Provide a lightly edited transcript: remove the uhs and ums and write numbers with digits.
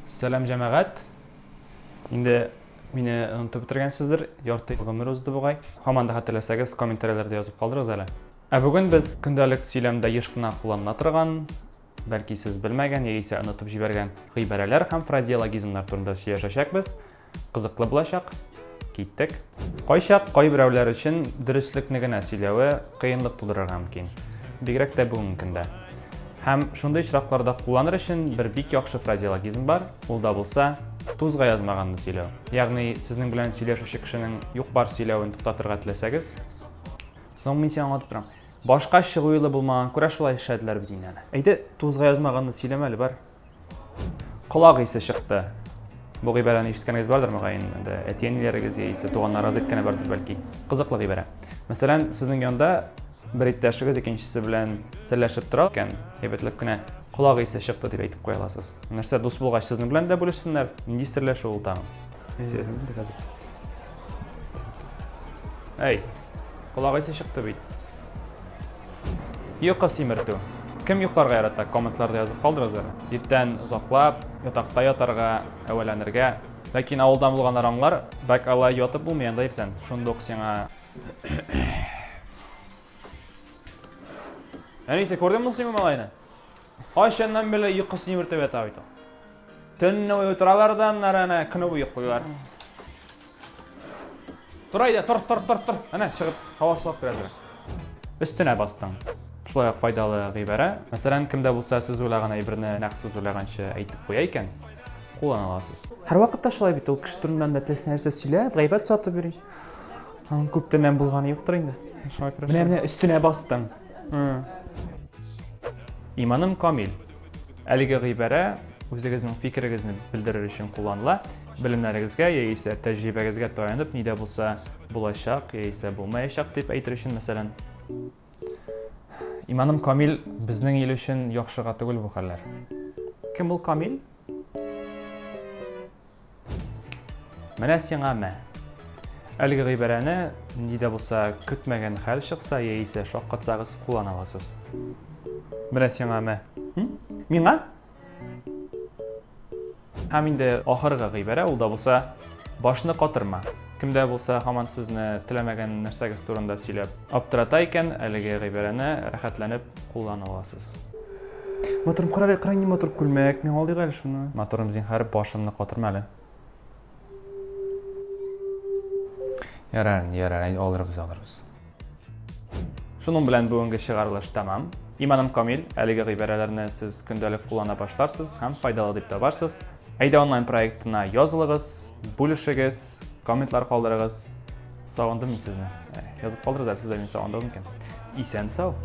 Selam cemaat. Indi meni unutib o'tirgansizdir. Yorti g'umir o'zdi buğay. Hamanda xatirlasangiz kommentariylarda yozib qoldirasiz hali. Bugun biz kundalik söylemda yishqina qo'llanila turgan, balki siz bilmagan yoki unutib jibergan g'ibaralar ham frazeologizmlar turida so'zlashacakmiz. Qiziqli bo'lacaq. Ketdik. Qo'yshaq qo'y birovlar uchun durustlikni söylewi qiyinlik tug'dirarga mumkin. Bigrak da bu mumkinda. Ham shunday uchraqlarda qo'llanir uchun bir bik yaxshi frazeologizm bor. U da bo'lsa tuzga yozmaganni söylew. Ya'ni sizning bilan söylashuvchi kishining yo'q bar söylewini to'xtatirga tilasangiz, so'ng men sizni anlatib turaman. Boshqa shig'oyli bo'lmagan ko'ra shulay ishlatlar bidinglar. Ayda tuzga yozmaganni söylemali bor. Quloq esa chiqdi. Bu g'ibarani eshitganingiz bordir ma'qayin. Endi aytganlaringiz esa to'g'onlar aytgani bordir balki. Qiziqli g'ibara. Masalan, sizning yonda bir ittashingiz ikkinchisi bilan sirlashib turarkan, hebatlabgina quloq esa chiqdi deb aytib qo'ya olasiz. Narsa do'st bo'lgach sizni bilan da bo'lishsinlar. Endi sirlashuv o'ltam. Ey, quloq esa chiqdi bit. Yo'q simirtu. Kim yuqorga yaratdi? Kommentlarda yozib qoldiringizlar. Ertan uzoqlab yotoqda yotarga, avalanirga, lekin avvaldan bo'lganlar anglar, bak Allah yotib bo'lmayanda ertan. Shundoq senga Neyse, ko'rdingmi sen malayni? Oyshandan beri uyqusini yurtib yotadi. Tunni o'tiralardan narana kuni bo'yi qo'yar. Turayda, tur. Ana chiqib havo solib beradi. Üstüne bastın. Shunday foydali g'ibara. Masalan, kimda bo'lsa siz o'ylagan aybirni naqsiz o'ylagancha aytib qo'yay ekan, qo'llana olasiz. Har vaqtda shunday bitta kishi turumdan datlash narsa söylab, g'iybat sotib bering. Ko'pdan bo'lgani yo'qdir endi. Mana üstüne bastın. İmanım komil. Haligi g'ibara o'zingizning fikringizni bildirish uchun qo'llanila. Bilimlaringizga yoki tajribangizga tayanib, nida bo'lsa bo'lashaq yoki bo'lmayashaq deb aytish uchun masalan İmanım komil bizning yil uchun yaxshi g'atugul bu xallar. Kim bu komil? Mana senga ma. Haligi g'ibarani nida bo'lsa kutmagan hal chiqsa yoki shoqqatsangiz qo'llana olasiz. Mana senga ma. Menga? Ham endi oxirgi g'ibara u da bo'lsa boshni qotirma. Kimda bo'lsa hamon sizni tilamagan narsangiz turida söylab, obtiratay ekan, haligi g'ibarani rahatlanib qo'llana olasiz. Motorim qarang, motor kulmak, men oldiga hali shuni. Motorim zinhar boshimni qotirmali. Yarar, oldiramiz. Shuning bilan bugungi chiqarilish tamam. İmanım komil, haligi g'ibaralarni siz kundalik qo'llana boshlarsiz, ham foydali deb topasiz. Ayda onlayn proyektini yozilgiz, bo'lishingiz, kommentlar qoldirasiz. Sog'indim sizni. Yozib qoldiringizlar, sizlar meni sog'indim ekan. Esen sog'.